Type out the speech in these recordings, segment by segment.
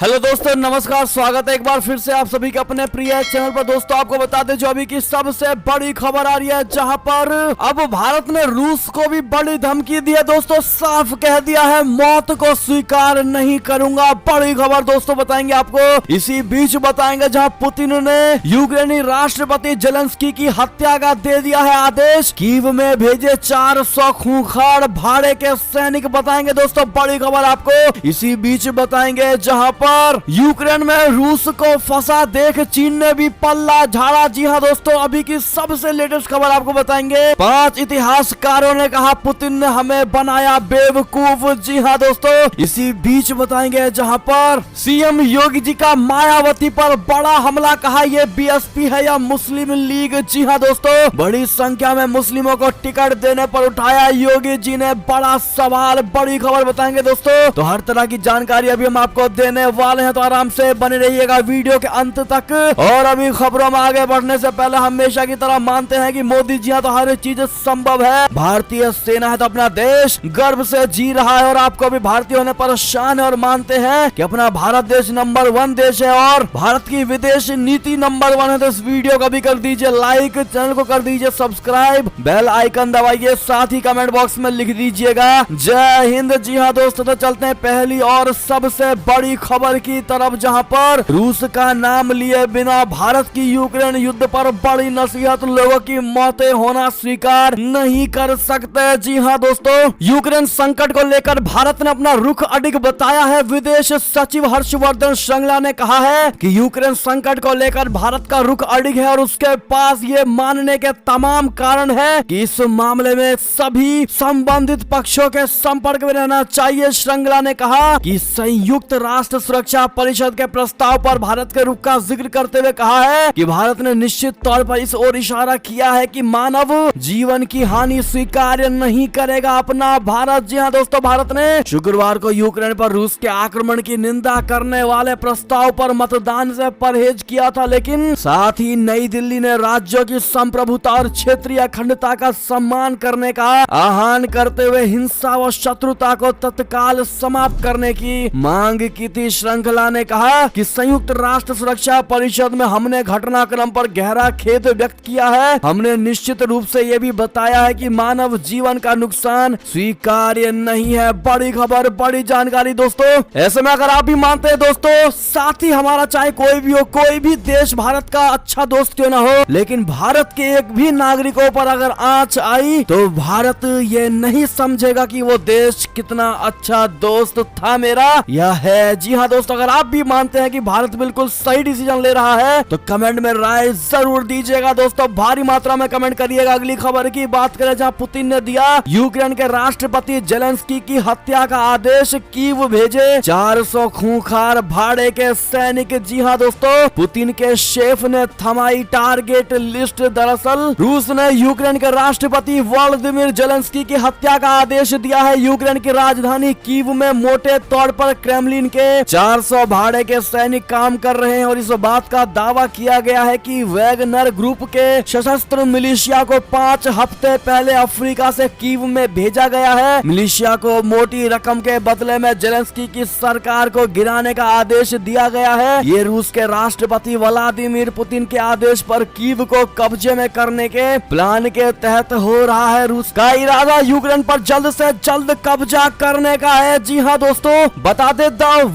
Hello दोस्तों, नमस्कार। स्वागत है एक बार फिर से आप सभी के अपने प्रिय चैनल पर। दोस्तों आपको बता दें जो अभी की सबसे बड़ी खबर आ रही है, जहां पर अब भारत ने रूस को भी बड़ी धमकी दी है। दोस्तों साफ कह दिया है, मौत को स्वीकार नहीं करूंगा। बड़ी खबर दोस्तों बताएंगे आपको। इसी बीच बताएंगे जहां पुतिन ने यूक्रेनी राष्ट्रपति जेलेंस्की की हत्या का दे दिया है आदेश। कीव में भेजे 400 खूंखार भाड़े के सैनिक। बताएंगे दोस्तों बड़ी खबर आपको। इसी बीच बताएंगे जहां पर यूक्रेन में रूस को फंसा देख चीन ने भी पल्ला झाड़ा। जी हां दोस्तों, अभी की सबसे लेटेस्ट खबर आपको बताएंगे। 5 इतिहासकारों ने कहा पुतिन ने हमें बनाया बेवकूफ। जी हां दोस्तों, इसी बीच बताएंगे जहां पर सीएम योगी जी का मायावती पर बड़ा हमला। कहा ये बीएसपी है या मुस्लिम लीग। जी हां दोस्तों, बड़ी संख्या में मुस्लिमों को टिकट देने पर उठाया योगी जी ने बड़ा सवाल। बड़ी खबर बताएंगे दोस्तों। तो हर तरह की जानकारी अभी हम आपको देने वाले हैं, तो आराम से बने रहिएगा वीडियो के अंत तक। और अभी खबरों में आगे बढ़ने से पहले हमेशा की तरह मानते हैं कि मोदी जी तो हर चीज संभव है। भारतीय सेना है तो अपना देश गर्व से जी रहा है और आपको भी भारतीय होने पर शान है और मानते हैं कि अपना भारत देश नंबर 1 देश है और भारत की विदेश नीति नंबर 1 है। तो इस वीडियो को भी कर दीजिए लाइक, चैनल को कर दीजिए सब्सक्राइब, बेल आइकन दबाइए, साथ ही कमेंट बॉक्स में लिख दीजिएगा जय हिंद। जी हाँ दोस्तों, तो चलते हैं पहली और सबसे बड़ी खबर की तरफ, जहां पर रूस का नाम लिए बिना भारत की यूक्रेन युद्ध पर बड़ी नसीहत। लोगों की मौतें होना स्वीकार नहीं कर सकते। जी हां दोस्तों, यूक्रेन संकट को लेकर भारत ने अपना रुख अडिग बताया है। विदेश सचिव हर्षवर्धन श्रृंगला ने कहा है कि यूक्रेन संकट को लेकर भारत का रुख अडिग है और उसके पास ये मानने के तमाम कारण है कि इस मामले में सभी संबंधित पक्षों के संपर्क में रहना चाहिए। श्रृंगला ने कहा कि संयुक्त राष्ट्र सुरक्षा परिषद के प्रस्ताव पर भारत के रुख का जिक्र करते हुए कहा है कि भारत ने निश्चित तौर पर इस ओर इशारा किया है कि मानव जीवन की हानि स्वीकार्य नहीं करेगा अपना भारत। जी हां दोस्तों, भारत ने शुक्रवार को यूक्रेन पर रूस के आक्रमण की निंदा करने वाले प्रस्ताव पर मतदान से परहेज किया था, लेकिन साथ ही नई दिल्ली ने राज्यों की संप्रभुता और क्षेत्रीय अखंडता का सम्मान करने का आह्वान करते हुए हिंसा व शत्रुता को तत्काल समाप्त करने की मांग की थी। श्रृंखला ने कहा कि संयुक्त राष्ट्र सुरक्षा परिषद में हमने घटनाक्रम पर गहरा खेद व्यक्त किया है। हमने निश्चित रूप से ये भी बताया है कि मानव जीवन का नुकसान स्वीकार्य नहीं है। बड़ी खबर, बड़ी जानकारी दोस्तों। ऐसे में अगर आप भी मानते हैं दोस्तों, साथ ही हमारा चाहे कोई भी हो, कोई भी देश भारत का अच्छा दोस्त क्यों ना हो, लेकिन भारत के एक भी नागरिकों पर अगर आंच आई तो भारत ये नहीं समझेगा कि वो देश कितना अच्छा दोस्त था मेरा या है। जी हाँ दोस्तों, अगर आप भी मानते हैं कि भारत बिल्कुल सही डिसीजन ले रहा है तो कमेंट में राय जरूर दीजिएगा दोस्तों। भारी मात्रा में कमेंट करिएगा। अगली खबर की बात करें जहां पुतिन ने दिया यूक्रेन के राष्ट्रपति जेलेंस्की की हत्या का आदेश। कीव भेजे 400 खूंखार भाड़े के सैनिक। जी हाँ दोस्तों, पुतिन के शेफ ने थमाई टारगेट लिस्ट। दरअसल रूस ने यूक्रेन के राष्ट्रपति व्लादिमीर जेलेंस्की की हत्या का आदेश दिया है। यूक्रेन की राजधानी कीव में मोटे तौर पर क्रेमलिन के 400 भाड़े के सैनिक काम कर रहे हैं और इस बात का दावा किया गया है कि वैगनर ग्रुप के सशस्त्र मिलिशिया को 5 हफ्ते पहले अफ्रीका से कीव में भेजा गया है। मिलिशिया को मोटी रकम के बदले में जेलेंस्की की सरकार को गिराने का आदेश दिया गया है। ये रूस के राष्ट्रपति व्लादिमीर पुतिन के आदेश पर कीव को कब्जे में करने के प्लान के तहत हो रहा है। रूस का इरादा यूक्रेन पर जल्द से जल्द कब्जा करने का है। जी हाँ दोस्तों, बता दे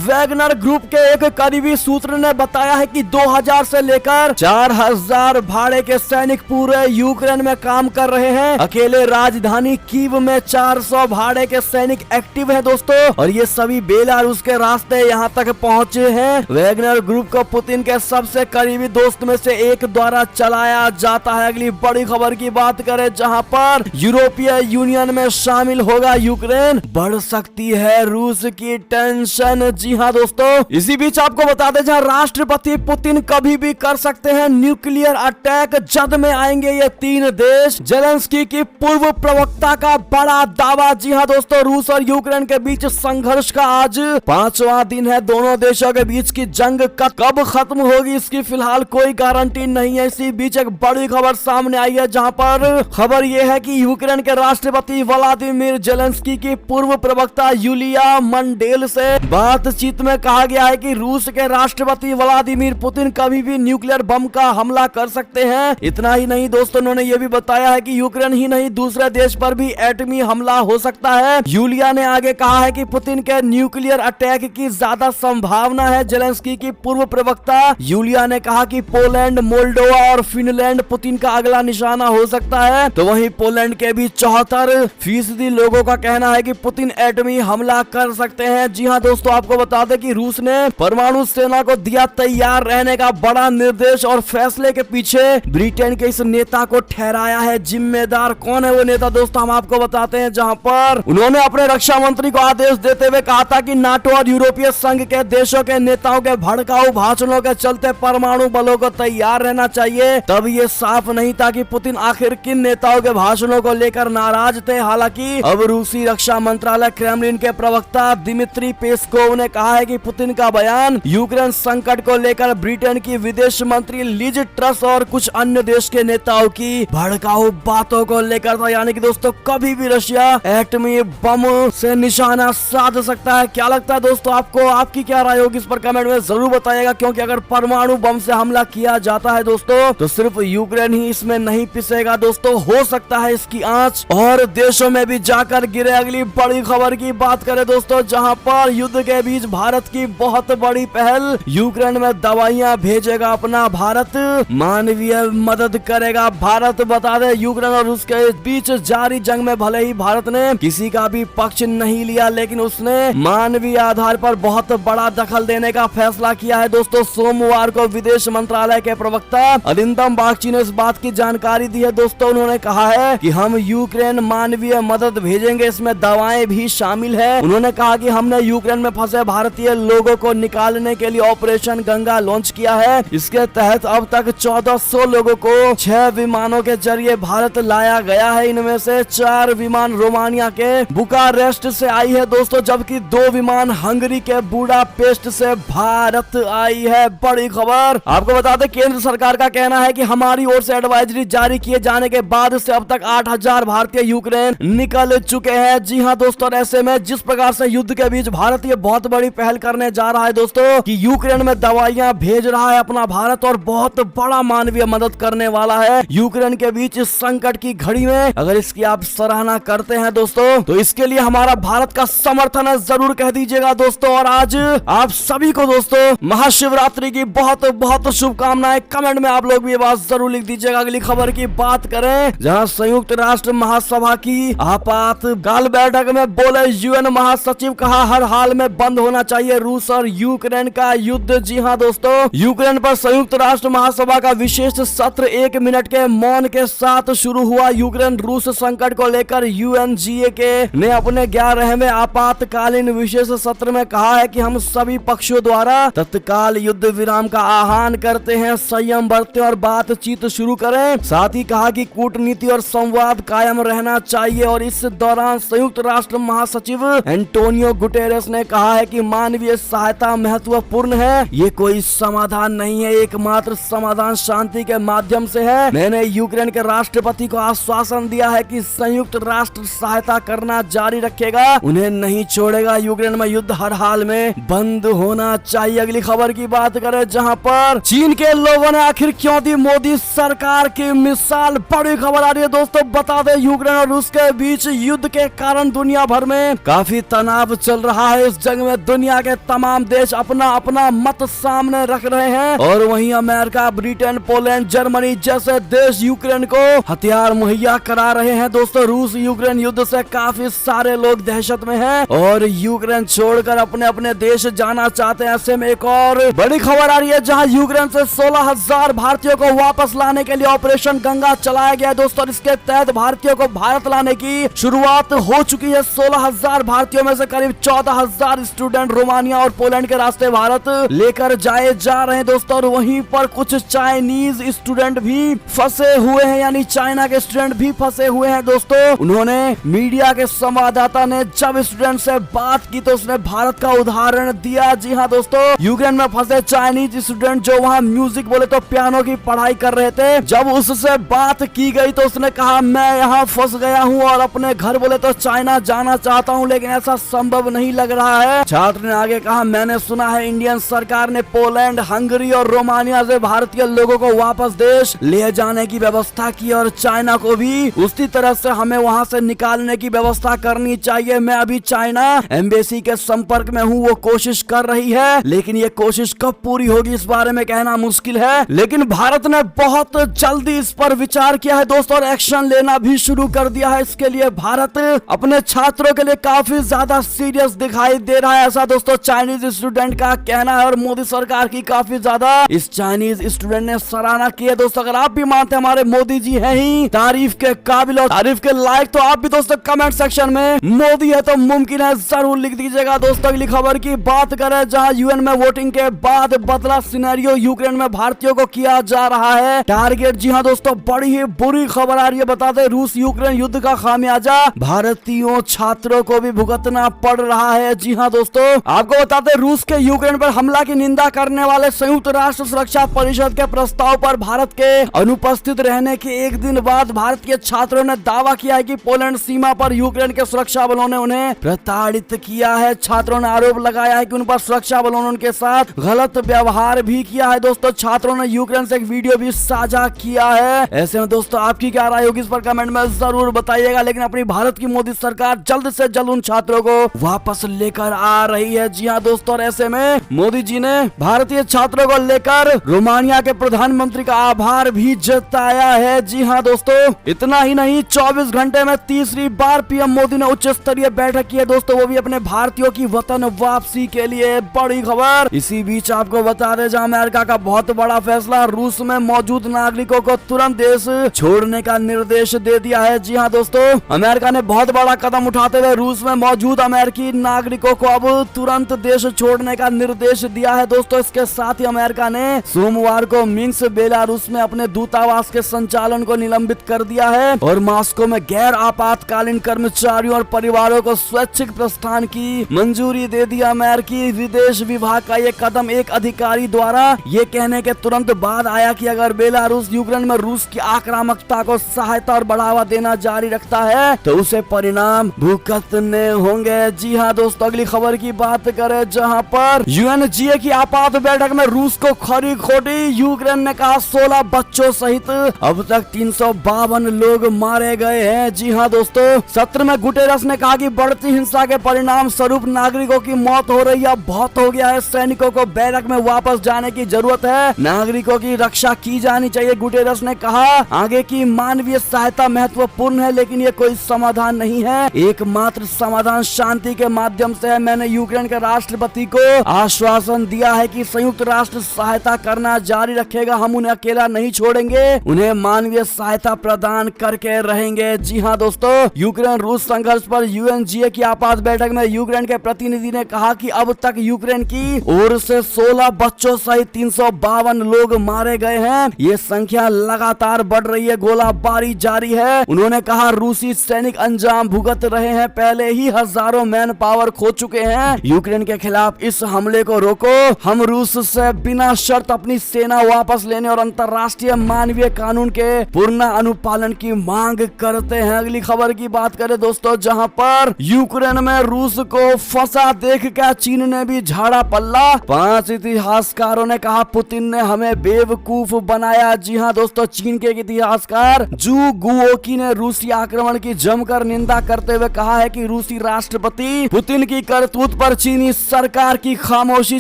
वैगनर ग्रुप के एक करीबी सूत्र ने बताया है कि 2000 से लेकर 4000 भाड़े के सैनिक पूरे यूक्रेन में काम कर रहे हैं। अकेले राजधानी कीव में 400 भाड़े के सैनिक एक्टिव हैं दोस्तों, और ये सभी बेलारूस के रास्ते यहाँ तक पहुँचे हैं। वैगनर ग्रुप को पुतिन के सबसे करीबी दोस्त में से एक द्वारा चलाया जाता है। अगली बड़ी खबर की बात करें जहाँ पर यूरोपीय यूनियन में शामिल होगा यूक्रेन, बढ़ सकती है रूस की टेंशन। जी हाँ दोस्तों, इसी बीच आपको बता दें जहां राष्ट्रपति पुतिन कभी भी कर सकते हैं न्यूक्लियर अटैक, जद में आएंगे ये 3 देश। जेलेंस्की की पूर्व प्रवक्ता का बड़ा दावा। जी हाँ दोस्तों, रूस और यूक्रेन के बीच संघर्ष का आज 5वां दिन है। दोनों देशों के बीच की जंग कब खत्म होगी इसकी फिलहाल कोई गारंटी नहीं है। इसी बीच एक बड़ी खबर सामने आई है जहां पर खबर यह है कि यूक्रेन के राष्ट्रपति व्लादिमीर जेलेंस्की की पूर्व प्रवक्ता यूलिया मंडेल से बातचीत में में कहा गया है कि रूस के राष्ट्रपति व्लादिमीर पुतिन कभी भी न्यूक्लियर बम का हमला कर सकते हैं। इतना ही नहीं दोस्तों, उन्होंने ये भी बताया है कि यूक्रेन ही नहीं दूसरे देश पर भी एटमी हमला हो सकता है। यूलिया ने आगे कहा है कि पुतिन के न्यूक्लियर अटैक की ज्यादा संभावना है। जेलेंस्की की पूर्व प्रवक्ता यूलिया ने कहा कि पोलैंड, मोल्डोवा और फिनलैंड पुतिन का अगला निशाना हो सकता है। तो वहीं पोलैंड के भी 74% लोगों का कहना है कि पुतिन एटमी हमला कर सकते हैं। जी हाँ दोस्तों, आपको बता दें कि रूस ने परमाणु सेना को दिया तैयार रहने का बड़ा निर्देश और फैसले के पीछे ब्रिटेन के इस नेता को ठहराया है जिम्मेदार। कौन है वो नेता दोस्तों, हम आपको बताते हैं। जहां पर उन्होंने अपने रक्षा मंत्री को आदेश देते हुए कहा था कि नाटो और यूरोपीय संघ के देशों के नेताओं के भड़काऊ भाषणों के चलते परमाणु बलों को तैयार रहना चाहिए। तब ये साफ नहीं था कि पुतिन आखिर किन नेताओं के भाषणों को लेकर नाराज थे। हालांकि अब रूसी रक्षा मंत्रालय क्रेमलिन के प्रवक्ता दिमित्री पेस्कोव ने कहा है कि पुतिन का बयान यूक्रेन संकट को लेकर ब्रिटेन की विदेश मंत्री लिज ट्रस और कुछ अन्य देश के नेताओं की भड़काऊ बातों को लेकर था। यानी कि दोस्तों, कभी भी रशिया एटमी बम से निशाना साध सकता है। क्या लगता है दोस्तों आपको? आपकी क्या राय होगी इस पर कमेंट में जरूर बताइएगा, क्योंकि अगर परमाणु बम से हमला किया जाता है दोस्तों तो सिर्फ यूक्रेन ही इसमें नहीं पिसेगा दोस्तों, हो सकता है इसकी आंच और देशों में भी जाकर गिरे। अगली बड़ी खबर की बात करें दोस्तों, जहां पर युद्ध के बीच भारत की बहुत बड़ी पहल, यूक्रेन में दवाइयां भेजेगा अपना भारत, मानवीय मदद करेगा भारत। बता दें, यूक्रेन और रूस के बीच जारी जंग में भले ही भारत ने किसी का भी पक्ष नहीं लिया, लेकिन उसने मानवीय आधार पर बहुत बड़ा दखल देने का फैसला किया है दोस्तों। सोमवार को विदेश मंत्रालय के प्रवक्ता अरिंदम बागची ने इस बात की जानकारी दी है दोस्तों। उन्होंने कहा है कि हम यूक्रेन मानवीय मदद भेजेंगे, इसमें दवाएं भी शामिल है। उन्होंने कहा कि हमने यूक्रेन में फंसे भारतीय लोगों को निकालने के लिए ऑपरेशन गंगा लॉन्च किया है। इसके तहत अब तक 1400 लोगों को 6 विमानों के जरिए भारत लाया गया है। इनमें से 4 विमान रोमानिया के बुकारेस्ट से आई है दोस्तों, जबकि 2 विमान हंगरी के बुडापेस्ट से भारत आई है। बड़ी खबर आपको बता दें, केंद्र सरकार का कहना है कि हमारी ओर से एडवाइजरी जारी किए जाने के बाद से अब तक 8000 भारतीय यूक्रेन निकल चुके हैं। जी हाँ दोस्तों, ऐसे में जिस प्रकार से युद्ध के बीच भारत ये बहुत बड़ी पहल करने जा रहा है दोस्तों कि यूक्रेन में दवाइयां भेज रहा है अपना भारत और बहुत बड़ा मानवीय मदद करने वाला है यूक्रेन के बीच इस संकट की घड़ी में। अगर इसकी आप सराहना करते हैं दोस्तों तो इसके लिए हमारा भारत का समर्थन है, जरूर कह दीजिएगा दोस्तों। और आज आप सभी को दोस्तों महाशिवरात्रि की बहुत बहुत शुभकामनाएं। कमेंट में आप लोग भी ये बात जरूर लिख दीजिएगा। अगली खबर की बात करें, जहां संयुक्त राष्ट्र महासभा की आपातकाल बैठक में बोले यूएन महासचिव, कहा हर हाल में बंद होना चाहिए रूस और यूक्रेन का युद्ध। जी हाँ दोस्तों, यूक्रेन पर संयुक्त राष्ट्र महासभा का विशेष सत्र 1 मिनट के मौन के साथ शुरू हुआ। यूक्रेन रूस संकट को लेकर UNGA ने अपने 11वें आपातकालीन विशेष सत्र में कहा है कि हम सभी पक्षों द्वारा तत्काल युद्ध विराम का आह्वान करते हैं, संयम बरतें और बातचीत शुरू करें। साथ ही कहा कि कूटनीति और संवाद कायम रहना चाहिए। और इस दौरान संयुक्त राष्ट्र महासचिव एंटोनियो गुटेरेस ने कहा है कि मानवीय सहायता महत्वपूर्ण है, ये कोई समाधान नहीं है, एकमात्र समाधान शांति के माध्यम से है। मैंने यूक्रेन के राष्ट्रपति को आश्वासन दिया है कि संयुक्त राष्ट्र सहायता करना जारी रखेगा, उन्हें नहीं छोड़ेगा। यूक्रेन में युद्ध हर हाल में बंद होना चाहिए। अगली खबर की बात करें, जहां पर चीन के लोगों ने आखिर क्यों दी मोदी सरकार की मिसाल। बड़ी खबर आ रही है दोस्तों, बता दें यूक्रेन और रूस के बीच युद्ध के कारण दुनिया भर में काफी तनाव चल रहा है। इस जंग में दुनिया के तमाम देश अपना अपना मत सामने रख रहे हैं और वहीं अमेरिका, ब्रिटेन, पोलैंड, जर्मनी जैसे देश यूक्रेन को हथियार मुहैया करा रहे हैं। दोस्तों, रूस यूक्रेन युद्ध से काफी सारे लोग दहशत में हैं और यूक्रेन छोड़कर अपने अपने देश जाना चाहते हैं। ऐसे में एक और बड़ी खबर आ रही है, जहां यूक्रेन से 16,000 भारतीयों को वापस लाने के लिए ऑपरेशन गंगा चलाया गया है दोस्तों। इसके तहत भारतीयों को भारत लाने की शुरुआत हो चुकी है। 16,000 भारतीयों में से करीब 14,000 स्टूडेंट रोमानिया और पोलैंड के रास्ते भारत लेकर जाए जा रहे हैं दोस्तों। और वहीं पर कुछ चाइनीज स्टूडेंट भी फंसे हुए हैं, यानी चाइना के स्टूडेंट भी फंसे हुए हैं दोस्तों। उन्होंने मीडिया के संवाददाता ने जब स्टूडेंट से बात की तो उसने भारत का उदाहरण दिया। जी हाँ दोस्तों, यूक्रेन में फंसे चाइनीज स्टूडेंट जो वहाँ म्यूजिक बोले तो पियानो की पढ़ाई कर रहे थे, जब उससे बात की गई तो उसने कहा मैं यहाँ फंस गया हूँ और अपने घर बोले तो चाइना जाना चाहता हूँ, लेकिन ऐसा संभव नहीं लग रहा है। छात्र ने आगे कहा, मैंने सुना है इंडियन सरकार ने पोलैंड, हंगरी और रोमानिया से भारतीय लोगों को वापस देश ले जाने की व्यवस्था की और चाइना को भी उसी तरह से हमें वहां से निकालने की व्यवस्था करनी चाहिए। मैं अभी चाइना एम्बेसी के संपर्क में हूँ, वो कोशिश कर रही है, लेकिन ये कोशिश कब पूरी होगी इस बारे में कहना मुश्किल है। लेकिन भारत ने बहुत जल्दी इस पर विचार किया है दोस्तों और एक्शन लेना भी शुरू कर दिया है। इसके लिए भारत अपने छात्रों के लिए काफी ज्यादा सीरियस दिखाई दे रहा है, ऐसा दोस्तों चाइनीज स्टूडेंट का कहना है। और मोदी सरकार की काफी ज्यादा इस चाइनीज स्टूडेंट ने सराहना की है। दोस्तों अगर आप भी मानते हैं हमारे मोदी जी हैं ही तारीफ के काबिल और तारीफ के लायक, तो आप भी दोस्तों कमेंट सेक्शन में मोदी है तो मुमकिन है जरूर लिख दीजिएगा। दोस्तों अगली खबर की बात करें, जहां यूएन में वोटिंग के बाद बदला सिनेरियो, यूक्रेन में भारतीयों को किया जा रहा है टारगेट। जी हां दोस्तों, बड़ी ही बुरी खबर आ रही है। बता दें रूस यूक्रेन युद्ध का खामियाजा भारतीयों छात्रों को भी भुगतना पड़ रहा है। जी हां दोस्तों, आपको बता दें रूस के यूक्रेन पर हमला की निंदा करने वाले संयुक्त राष्ट्र सुरक्षा परिषद के प्रस्ताव पर भारत के अनुपस्थित रहने के एक दिन बाद भारत के छात्रों ने दावा किया है कि पोलैंड सीमा पर यूक्रेन के सुरक्षा बलों ने उन्हें प्रताड़ित किया है। छात्रों ने आरोप लगाया है कि उन पर सुरक्षा बलों ने उनके साथ गलत व्यवहार भी किया है। दोस्तों छात्रों ने यूक्रेन से एक वीडियो भी साझा किया है। ऐसे में दोस्तों आपकी क्या राय होगी इस पर कमेंट में जरूर बताइएगा। लेकिन अपनी भारत की मोदी सरकार जल्द से जल्द उन छात्रों को वापस लेकर आ रही है। जी हाँ दोस्तों, और ऐसे में मोदी जी ने भारतीय छात्रों को लेकर रोमानिया के प्रधानमंत्री का आभार भी जताया है। जी हाँ दोस्तों, इतना ही नहीं 24 घंटे में तीसरी बार पीएम मोदी ने उच्च स्तरीय बैठक की है दोस्तों, वो भी अपने भारतीयों की वतन वापसी के लिए। बड़ी खबर इसी बीच आपको बता दें, जहां अमेरिका का बहुत बड़ा फैसला, रूस में मौजूद नागरिकों को तुरंत देश छोड़ने का निर्देश दे दिया है। जी हाँ दोस्तों, अमेरिका ने बहुत बड़ा कदम उठाते हुए रूस में मौजूद अमेरिकी नागरिकों को अब तुरंत देश छोड़ने का निर्देश दिया है। दोस्तों इसके साथ ही अमेरिका ने सोमवार को मिन्स्क बेलारूस में अपने दूतावास के संचालन को निलंबित कर दिया है और मॉस्को में गैर आपातकालीन कर्मचारियों और परिवारों को स्वैच्छिक प्रस्थान की मंजूरी दे दी। अमेरिकी विदेश विभाग का ये कदम एक अधिकारी द्वारा ये कहने के तुरंत बाद आया कि अगर बेलारूस यूक्रेन में रूस की आक्रामकता को सहायता और बढ़ावा देना जारी रखता है तो उसे परिणाम भुगतने होंगे। जी हाँ दोस्तों, अगली खबर की बात करें, जहां पर यूएनजीए की आपात बैठक में रूस को खरी खोटी, यूक्रेन ने कहा 16 बच्चों सहित अब तक 352 लोग मारे गए हैं। जी हाँ दोस्तों, सत्र में गुटेरस ने कहा कि बढ़ती हिंसा के परिणाम स्वरूप नागरिकों की मौत हो रही है, बहुत हो गया है, सैनिकों को बैरक में वापस जाने की जरूरत है, नागरिकों की रक्षा की जानी चाहिए। गुटेरस ने कहा आगे की मानवीय सहायता महत्वपूर्ण है, लेकिन ये कोई समाधान नहीं है, एकमात्र समाधान शांति के माध्यम से है। मैंने यूक्रेन के राष्ट्रपति को आश्वासन दिया है कि संयुक्त राष्ट्र सहायता करना जारी रखेगा, हम उन्हें अकेला नहीं छोड़ेंगे, उन्हें मानवीय सहायता प्रदान करके रहेंगे। जी हाँ दोस्तों, यूक्रेन रूस संघर्ष पर यूएनजीए की आपात बैठक में यूक्रेन के प्रतिनिधि ने कहा कि अब तक यूक्रेन की ओर से 16 बच्चों सहित 352 लोग मारे गए हैं। ये संख्या लगातार बढ़ रही है, गोलाबारी जारी है। उन्होंने कहा रूसी सैनिक अंजाम भुगत रहे हैं, पहले ही हजारों मैन पावर खो चुके हैं। यूक्रेन के खिलाफ इस हमले को रोको, हम रूस से बिना शर्त अपनी सेना वापस लेने और अंतर्राष्ट्रीय मानवीय कानून के पूर्ण अनुपालन की मांग करते हैं। अगली खबर की बात करें दोस्तों, जहां पर यूक्रेन में रूस को फंसा देख कर चीन ने भी झाड़ा पल्ला, 5 इतिहासकारों ने कहा पुतिन ने हमें बेवकूफ बनाया। जी हाँ दोस्तों, चीन के इतिहासकार जू गुओकी ने रूसी आक्रमण की जमकर निंदा करते हुए कहा है कि रूसी राष्ट्रपति पुतिन की करतूत पर चीनी सरकार की खामोशी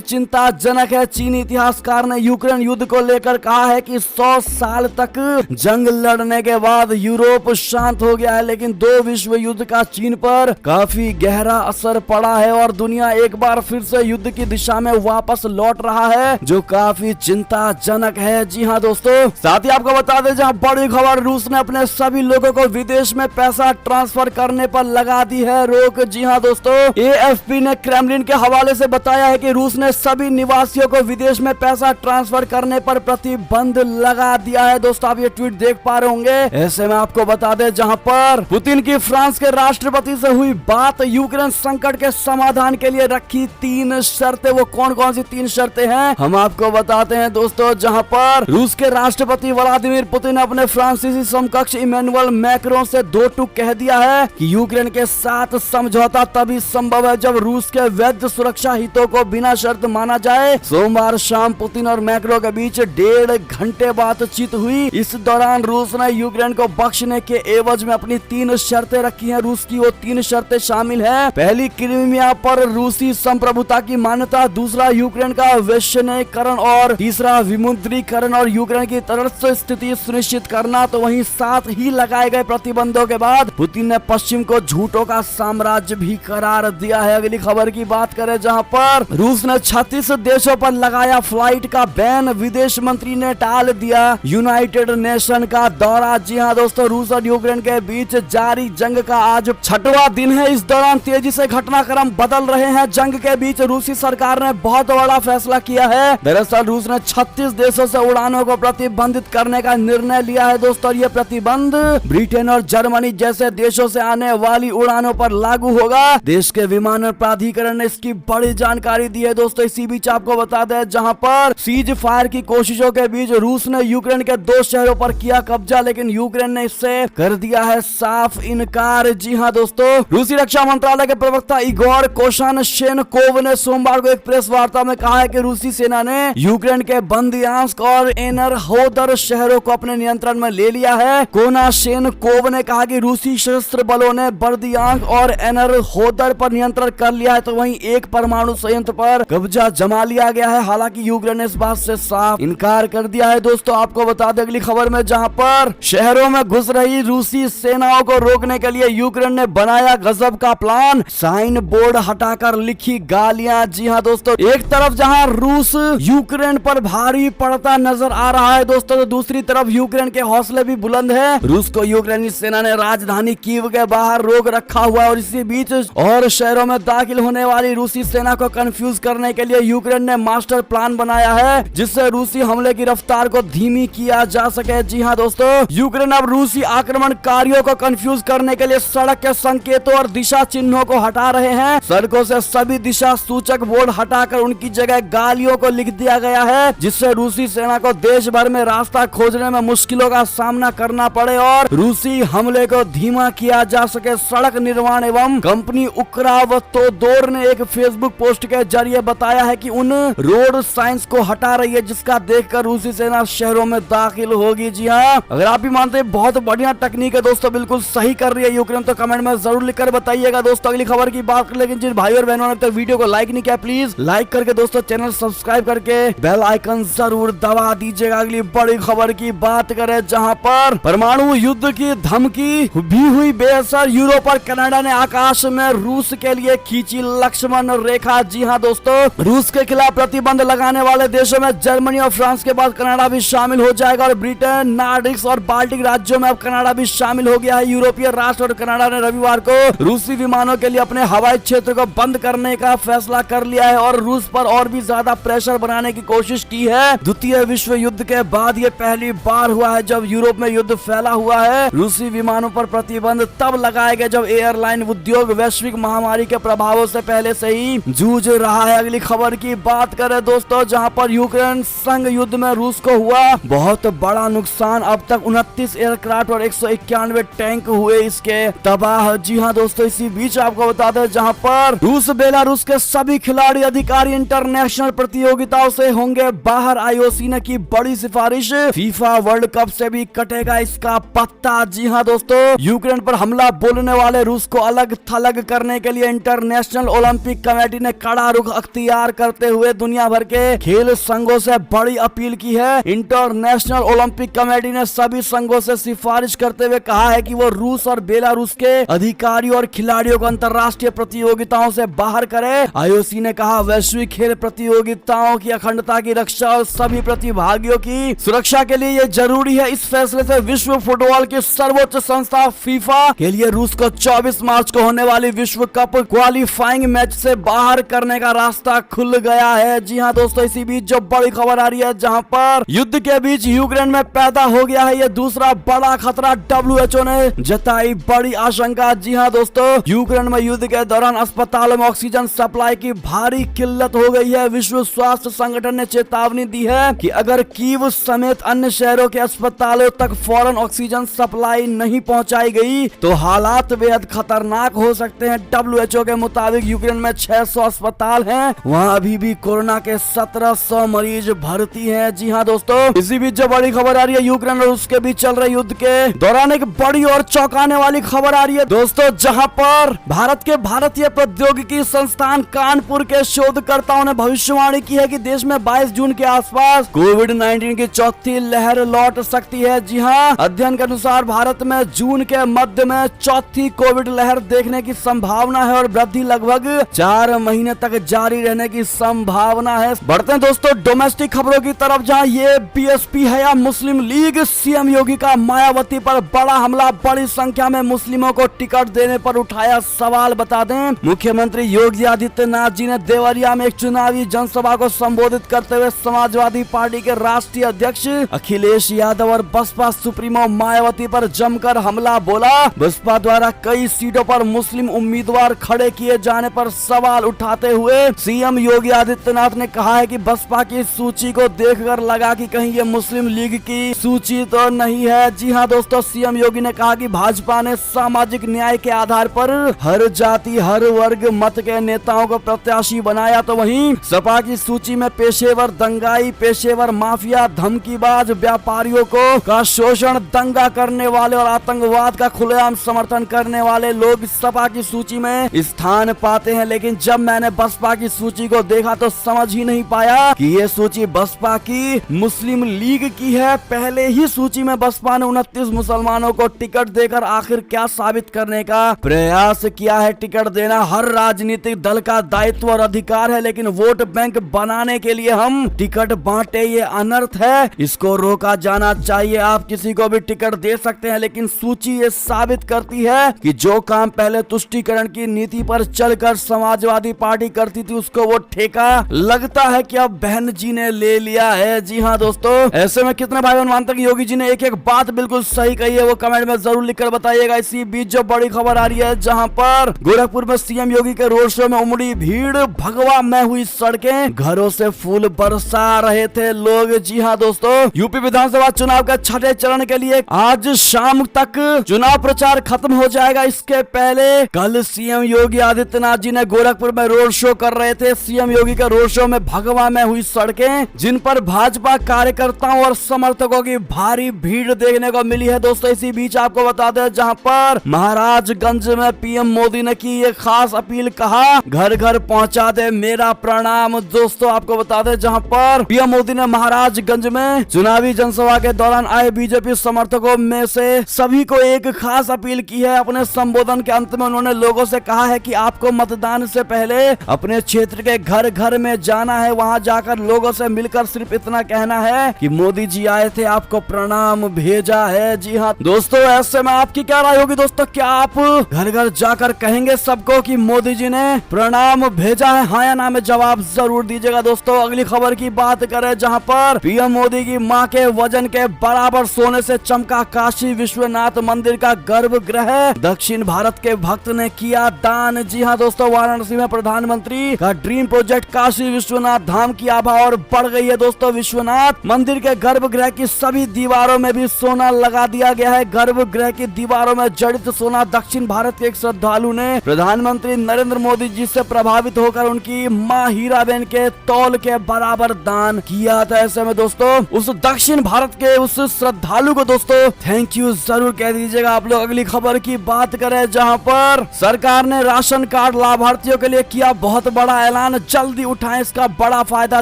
चिंताजनक है। चीनी इतिहासकार ने यूक्रेन युद्ध को लेकर कहा है कि 100 साल तक जंग लड़ने के बाद यूरोप शांत हो गया है, लेकिन 2 विश्व युद्ध का चीन पर काफी गहरा असर पड़ा है और दुनिया एक बार फिर से युद्ध की दिशा में वापस लौट रहा है, जो काफी चिंताजनक है। जी हाँ दोस्तों, साथ ही आपको बता दें, जहां बड़ी खबर, रूस ने अपने सभी लोगों को विदेश में पैसा ट्रांसफर करने पर लगा दी है रोक। जी हाँ दोस्तों, एएफपी ने क्रेमलिन के हवाले से बताया है कि रूस ने सभी निवासियों को विदेश में पैसा ट्रांसफर करने पर प्रतिबंध लगा दिया है। दोस्तों आप ये ट्वीट देख पा रहे होंगे। ऐसे में आपको बता दें, जहां पर पुतिन की फ्रांस के राष्ट्रपति से हुई बात, यूक्रेन संकट के समाधान के लिए रखी 3 शर्तें, वो कौन कौन सी 3 शर्तें हैं हम आपको बताते हैं दोस्तों। जहां पर रूस के राष्ट्रपति व्लादिमीर पुतिन ने अपने फ्रांसीसी समकक्ष इमैनुअल मैक्रों से 2 टूक कह दिया है कि यूक्रेन के साथ समझौता तभी संभव है जब रूस के यदि सुरक्षा हितों को बिना शर्त माना जाए। सोमवार शाम पुतिन और मैक्रो के बीच 1.5 घंटे बातचीत हुई। इस दौरान रूस ने यूक्रेन को बख्शने के एवज में अपनी 3 शर्तें रखी हैं। रूस की वो 3 शर्तें शामिल हैं। पहली, क्रीमिया पर रूसी संप्रभुता की मान्यता, दूसरा यूक्रेन का वैश्वीकरण और तीसरा विमुद्रीकरण और यूक्रेन की तटस्थ स्थिति सुनिश्चित करना। तो वहीं साथ ही लगाए गए प्रतिबंधों के बाद पुतिन ने पश्चिम को झूठों का साम्राज्य भी करार दिया है। अगली खबर की बात करें जहां पर रूस ने 36 देशों पर लगाया फ्लाइट का बैन, विदेश मंत्री ने टाल दिया यूनाइटेड नेशन का दौरा। जी हां दोस्तों, रूस और यूक्रेन के बीच जारी जंग का आज 6वां दिन है। इस दौरान तेजी से घटनाक्रम बदल रहे हैं। जंग के बीच रूसी सरकार ने बहुत बड़ा फैसला किया है। दरअसल रूस ने 36 देशों से उड़ानों को प्रतिबंधित करने का निर्णय लिया है दोस्तों। ये प्रतिबंध ब्रिटेन और जर्मनी जैसे देशों से आने वाली उड़ानों पर लागू होगा। देश के विमानन प्राधिकरण ने इसकी बड़ी जानकारी दी है दोस्तों। इसी बीच आपको बता दें, जहां पर सीज फायर की कोशिशों के बीच रूस ने यूक्रेन के 2 शहरों पर किया कब्जा, लेकिन यूक्रेन ने इससे कर दिया है साफ इनकार। जी हां दोस्तों, रूसी रक्षा मंत्रालय के प्रवक्ता इगोर कोशानशेनकोव ने सोमवार को एक प्रेस वार्ता में कहा है कि रूसी सेना ने यूक्रेन के बंदियांस्क और एनरहोदर शहरों को अपने नियंत्रण में ले लिया है। कोनाशेनकोव ने कहा कि रूसी सशस्त्र बलों ने बर्दियांस्क और एनरहोदर पर नियंत्रण कर लिया है, तो वहीं एक परमाणु संयंत्र पर कब्जा जमा लिया गया है। हालांकि यूक्रेन ने इस बात से साफ इनकार कर दिया है दोस्तों। आपको बता दें अगली खबर में, जहां पर शहरों में घुस रही रूसी सेनाओं को रोकने के लिए यूक्रेन ने बनाया गजब का प्लान, साइन बोर्ड हटाकर लिखी गालियां। जी हां दोस्तों, एक तरफ जहां रूस यूक्रेन पर भारी पड़ता नजर आ रहा है दोस्तों, तो दूसरी तरफ यूक्रेन के हौसले भी बुलंद है। रूस को यूक्रेनी सेना ने राजधानी कीव के बाहर रोक रखा हुआ है और इसी बीच और शहरों में दाखिल होने वाली रूसी सेना को कंफ्यूज करने के लिए यूक्रेन ने मास्टर प्लान बनाया है, जिससे रूसी हमले की रफ्तार को धीमी किया जा सके। जी हां दोस्तों, यूक्रेन अब रूसी आक्रमणकारियों को कंफ्यूज करने के लिए सड़क के संकेतों और दिशा चिन्हों को हटा रहे हैं। सड़कों से सभी दिशा सूचक बोर्ड हटाकर उनकी जगह गालियों को लिख दिया गया है, जिससे रूसी सेना को देश भर में रास्ता खोजने में मुश्किलों का सामना करना पड़े और रूसी हमले को धीमा किया जा सके। सड़क निर्माण एवं कंपनी उक्रावतोदोर ने एक फेसबुक पोस्ट के जरिए बताया है कि उन रोड साइंस को हटा रही है, जिसका देखकर रूसी सेना शहरों में दाखिल होगी। जी हाँ, अगर आप भी मानते हैं बहुत बढ़िया टेक्निक है दोस्तों, बिल्कुल सही कर रही है यूक्रेन, तो कमेंट में जरूर लिखकर बताइएगा दोस्तों। अगली खबर की बात कर, लेकिन जिन भाई और बहनों ने तो वीडियो को लाइक नहीं किया, प्लीज लाइक करके दोस्तों चैनल सब्सक्राइब करके बेल आइकन जरूर दबा दीजिएगा। अगली बड़ी खबर की बात करें, जहां पर परमाणु युद्ध की धमकी भी हुई बेअसर, यूरोप और कनाडा ने आकाश में रूस के लिए खींची लक्ष्मण रेखा। जी हां दोस्तों, रूस के खिलाफ प्रतिबंध लगाने वाले देशों में जर्मनी और फ्रांस के बाद कनाडा भी शामिल हो जाएगा और ब्रिटेन, नॉर्डिक्स और बाल्टिक राज्यों में अब कनाडा भी शामिल हो गया है। यूरोपीय राष्ट्र और कनाडा ने रविवार को रूसी विमानों के लिए अपने हवाई क्षेत्र को बंद करने का फैसला कर लिया है और रूस पर और भी ज्यादा प्रेशर बनाने की कोशिश की है। द्वितीय विश्व युद्ध के बाद ये पहली बार हुआ है जब यूरोप में युद्ध फैला हुआ है। रूसी विमानों पर प्रतिबंध तब लगाए गए जब एयरलाइन उद्योग वैश्विक महामारी के प्रभावों से पहले से ही जूझ रहा है। अगली खबर की बात करें दोस्तों, जहां पर यूक्रेन संग युद्ध में रूस को हुआ बहुत बड़ा नुकसान। अब तक 29 एयरक्राफ्ट और 191 टैंक हुए इसके तबाह। जी हां दोस्तों, इसी बीच आपको बता दें, जहां पर रूस बेलारूस के सभी खिलाड़ी अधिकारी इंटरनेशनल प्रतियोगिताओं से होंगे बाहर। आईओसी ने की बड़ी सिफारिश, फीफा वर्ल्ड कप से भी कटेगा इसका पत्ता। जी हां दोस्तों, यूक्रेन पर हमला बोलने वाले रूस को अलग थलग करने के लिए इंटरनेशनल ओलंपिक कमेटी ने कड़ा रुख अख्तियार करते हुए दुनिया भर के खेल संघों से बड़ी अपील की है। इंटरनेशनल ओलंपिक कमेटी ने सभी संघों से सिफारिश करते हुए कहा है कि वो रूस और बेलारूस के अधिकारियों और खिलाड़ियों को अंतर्राष्ट्रीय प्रतियोगिताओं से बाहर करे। आईओसी ने कहा, वैश्विक खेल प्रतियोगिताओं की अखंडता की रक्षा और सभी प्रतिभागियों की सुरक्षा के लिए ये जरूरी है। इस फैसले से विश्व फुटबॉल की सर्वोच्च संस्था फीफा के लिए रूस को 24 मार्च को होने वाली विश्व कप क्वालिफाइंग मैच से बाहर करने का रास्ता खुल गया है। जी हां दोस्तों, इसी बीच जो बड़ी खबर आ रही है, जहां पर युद्ध के बीच यूक्रेन में पैदा हो गया है ये दूसरा बड़ा खतरा, WHO ने जताई बड़ी आशंका। जी हां दोस्तों, यूक्रेन में युद्ध के दौरान अस्पतालों में ऑक्सीजन सप्लाई की भारी किल्लत हो गई है। विश्व स्वास्थ्य संगठन ने चेतावनी दी है कि अगर कीव समेत अन्य शहरों के अस्पतालों तक फौरन ऑक्सीजन सप्लाई नहीं पहुंचाई गई तो हालात बेहद खतरनाक हो सकते हैं। WHO के मुताबिक यूक्रेन इंग्लैंड में 600 अस्पताल हैं, वहाँ अभी भी कोरोना के 1700 मरीज भर्ती हैं। जी हाँ दोस्तों, इसी बीच जो बड़ी खबर आ रही है, यूक्रेन और उसके बीच चल रहे युद्ध के दौरान एक बड़ी और चौंकाने वाली खबर आ रही है दोस्तों, जहाँ पर भारत के भारतीय प्रौद्योगिकी संस्थान कानपुर के शोधकर्ताओं ने भविष्यवाणी की है कि देश में 22 जून के आसपास कोविड-19 की चौथी लहर लौट सकती है। जी हाँ, अध्ययन के अनुसार भारत में जून के मध्य में चौथी कोविड लहर देखने की संभावना है और वृद्धि लगभग 4 महीने तक जारी रहने की संभावना है। बढ़ते हैं दोस्तों डोमेस्टिक खबरों की तरफ, जहाँ ये बीएसपी है या मुस्लिम लीग, सीएम योगी का मायावती पर बड़ा हमला, बड़ी संख्या में मुस्लिमों को टिकट देने पर उठाया सवाल। बता दें, मुख्यमंत्री योगी आदित्यनाथ जी ने देवरिया में एक चुनावी जनसभा को संबोधित करते हुए समाजवादी पार्टी के राष्ट्रीय अध्यक्ष अखिलेश यादव और बसपा सुप्रीमो मायावती पर जमकर हमला बोला। बसपा द्वारा कई सीटों पर मुस्लिम उम्मीदवार खड़े किए जाने पर सवाल उठाते हुए सीएम योगी आदित्यनाथ ने कहा है कि बसपा की सूची को देखकर लगा कि कहीं ये मुस्लिम लीग की सूची तो नहीं है। जी हाँ दोस्तों, सीएम योगी ने कहा कि भाजपा ने सामाजिक न्याय के आधार पर हर जाति हर वर्ग मत के नेताओं को प्रत्याशी बनाया, तो वहीं सपा की सूची में पेशेवर दंगाई, पेशेवर माफिया, धमकीबाज व्यापारियों को का शोषण, दंगा करने वाले और आतंकवाद का खुलेआम समर्थन करने वाले लोग सपा की सूची में स्थान पाते हैं। लेकिन जब मैंने बसपा की सूची को देखा तो समझ ही नहीं पाया कि ये सूची बसपा की मुस्लिम लीग की है। पहले ही सूची में बसपा ने 29 मुसलमानों को टिकट देकर आखिर क्या साबित करने का प्रयास किया है। टिकट देना हर राजनीतिक दल का दायित्व और अधिकार है, लेकिन वोट बैंक बनाने के लिए हम टिकट बांटे, ये अनर्थ है, इसको रोका जाना चाहिए। आप किसी को भी टिकट दे सकते हैं, लेकिन सूची ये साबित करती है कि जो काम पहले तुष्टीकरण की नीति पर चलकर समाजवादी पार्टी करती थी, उसको वो ठेका लगता है कि अब बहन जी ने ले लिया है। जी हाँ दोस्तों, ऐसे में कितने भाई बहन मानते हैं कि योगी जी ने एक एक बात बिल्कुल सही कही है, वो कमेंट में जरूर लिखकर बताइएगा। इसी बीच जो बड़ी खबर आ रही है, जहाँ पर गोरखपुर में सीएम योगी के रोड शो में उमड़ी भीड़, भगवा में हुई सड़कें, घरों से फूल बरसा रहे थे लोग। जी हाँ दोस्तों, यूपी विधानसभा चुनाव के छठे चरण के लिए आज शाम तक चुनाव प्रचार खत्म हो जाएगा। इसके पहले कल सीएम योगी आदित्यनाथ जी ने गोरखपुर में रोड शो कर रहे थे। सीएम योगी के रोड शो में भगवा में हुई सड़कें, जिन पर भाजपा कार्यकर्ताओं और समर्थकों की भारी भीड़ देखने को मिली है। दोस्तों इसी बीच आपको बता दें, जहां पर महाराजगंज में पीएम मोदी ने की ये खास अपील, कहा घर घर पहुंचा दे मेरा प्रणाम। दोस्तों आपको बता दें, जहां पर पीएम मोदी ने महाराजगंज में चुनावी जनसभा के दौरान आए बीजेपी समर्थकों में से सभी को एक खास अपील की है। अपने संबोधन के अंत में उन्होंने लोगों से कहा है कि आपको मतदान से पहले अपने क्षेत्र के घर घर में जाना है, वहां जाकर लोगों से मिलकर सिर्फ इतना कहना है कि मोदी जी आए थे, आपको प्रणाम भेजा है। जी हाँ दोस्तों, ऐसे में आपकी क्या राय होगी दोस्तों, क्या आप घर घर जाकर कहेंगे सबको कि मोदी जी ने प्रणाम भेजा है? हाँ या ना में जवाब जरूर दीजिएगा। दोस्तों अगली खबर की बात करें, जहां पर पीएम मोदी की मां के वजन के बराबर सोने से चमका काशी विश्वनाथ मंदिर का गर्भगृह, दक्षिण भारत के भक्त ने किया दान। जी हाँ दोस्तों, वाराणसी में प्रधानमंत्री का ड्रीम प्रोजेक्ट काशी विश्वनाथ धाम की आभा और बढ़ गई है। दोस्तों विश्वनाथ मंदिर के गर्भगृह की सभी दीवारों में भी सोना लगा दिया गया है। गर्भगृह की दीवारों में जड़ित सोना दक्षिण भारत के एक श्रद्धालु ने प्रधानमंत्री नरेंद्र मोदी जी से प्रभावित होकर उनकी मां हीराबेन के तौल के बराबर दान किया था। ऐसे में दोस्तों उस दक्षिण भारत के उस श्रद्धालु को दोस्तों थैंक यू जरूर कह दीजिएगा आप लोग। अगली खबर की बात करें, जहां पर सरकार ने राशन कार्ड लाभार्थियों के लिए किया बहुत बड़ा ऐलान, जल्दी उठाएं इसका बड़ा फायदा।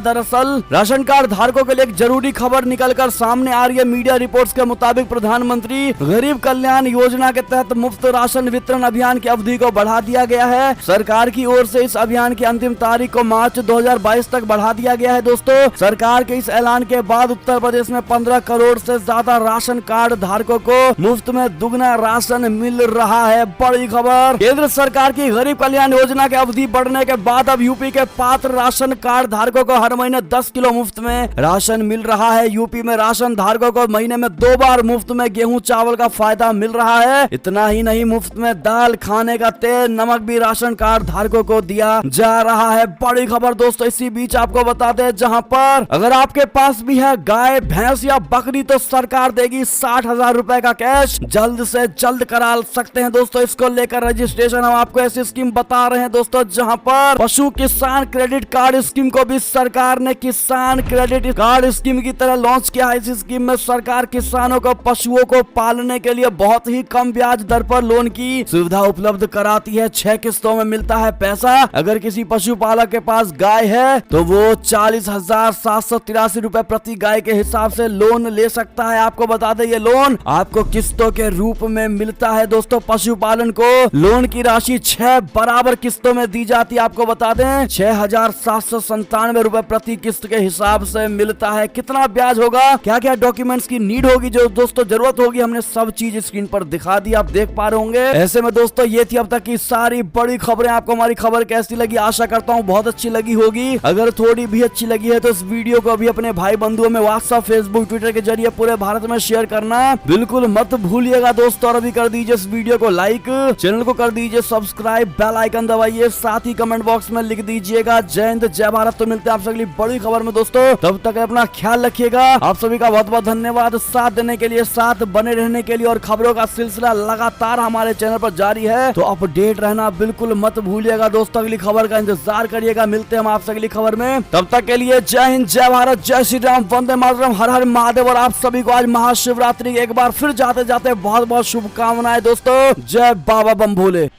दरअसल राशन कार्ड धारकों के लिए एक जरूरी खबर निकलकर सामने आ रही है। मीडिया रिपोर्ट्स के मुताबिक प्रधानमंत्री गरीब कल्याण योजना के तहत मुफ्त राशन वितरण अभियान की अवधि को बढ़ा दिया गया है। सरकार की ओर से इस अभियान की अंतिम तारीख को मार्च 2022 तक बढ़ा दिया गया है। दोस्तों सरकार के इस ऐलान के बाद उत्तर प्रदेश में 15 करोड़ से ज्यादा राशन कार्ड धारकों को मुफ्त में दुगना राशन मिल रहा है। बड़ी खबर, केंद्र सरकार की गरीब कल्याण योजना की अवधि बढ़ने के बाद अब यूपी के पात्र राशन कार्ड धारकों को हर महीने 10 किलो मुफ्त में राशन मिल रहा है। यूपी में राशन धारकों को महीने में 2 बार मुफ्त में गेहूं चावल का फायदा मिल रहा है। इतना ही नहीं, मुफ्त में दाल, खाने का तेल, नमक भी राशन कार्ड धारकों को दिया जा रहा है। बड़ी खबर दोस्तों इसी बीच आपको बता दें, जहां पर अगर आपके पास भी है गाय, भैंस या बकरी तो सरकार देगी 60,000 रुपए का कैश, जल्द से जल्द करा सकते हैं। दोस्तों इसको लेकर रजिस्ट्रेशन हम आपको ऐसी स्कीम बता रहे हैं दोस्तों, जहां पर पशु किसान क्रेडिट कार्ड स्कीम को भी सरकार ने किसान क्रेडिट कार्ड स्कीम की तरह लॉन्च किया है। इस स्कीम में सरकार किसानों को पशुओं को पालने के लिए बहुत ही कम ब्याज दर पर लोन की सुविधा उपलब्ध कराती है। 6 किस्तों में मिलता है पैसा। अगर किसी पशुपालक के पास गाय है तो वो 40,783 रुपए प्रति गाय के हिसाब से लोन ले सकता है। आपको बता दें ये लोन आपको किस्तों के रूप में मिलता है दोस्तों। पशुपालन को लोन की राशि 6 बराबर किस्तों में दी जाती है। आपको बता दें 6,797 रुपए प्रति किस्त के हिसाब से मिलता है। कितना ब्याज होगा, क्या क्या डॉक्यूमेंट्स की नीड होगी, जो दोस्तों जरूरत होगी, हमने सब चीज स्क्रीन पर दिखा दी, आप देख पा रहे होंगे। ऐसे में दोस्तों ये थी अब तक की सारी बड़ी खबरें। आपको हमारी खबर कैसी लगी, आशा करता हूँ बहुत अच्छी लगी होगी। अगर थोड़ी भी अच्छी लगी है तो इस वीडियो को अभी अपने भाई बंधुओं में व्हाट्सएप, फेसबुक, ट्विटर के जरिए पूरे भारत में शेयर करना बिल्कुल मत भूलिएगा दोस्तों। और अभी कर दीजिए इस वीडियो को लाइक, चैनल को कर दीजिए सब्सक्राइब, बेल आइकन दबाइए, साथ ही कमेंट बॉक्स में लिख दीजिएगा जय हिंद जय भारत। तो मिलते हैं आपसे अगली बड़ी खबर में दोस्तों, तब तक अपना ख्याल रखिएगा। आप सभी का बहुत बहुत धन्यवाद साथ देने के लिए, साथ बने रहने के लिए। और खबरों का सिलसिला लगातार हमारे चैनल पर जारी है, तो अपडेट रहना बिल्कुल मत भूलिएगा दोस्तों। अगली खबर का इंतजार करिएगा। मिलते हैं हम आपसे अगली खबर में, तब तक के लिए जय हिंद जय भारत, जय श्री राम, वंदे मातरम, हर हर महादेव। और आप सभी को आज महाशिवरात्रि एक बार फिर जाते जाते बहुत बहुत शुभकामनाएं दोस्तों। जय बाबा बम भोले।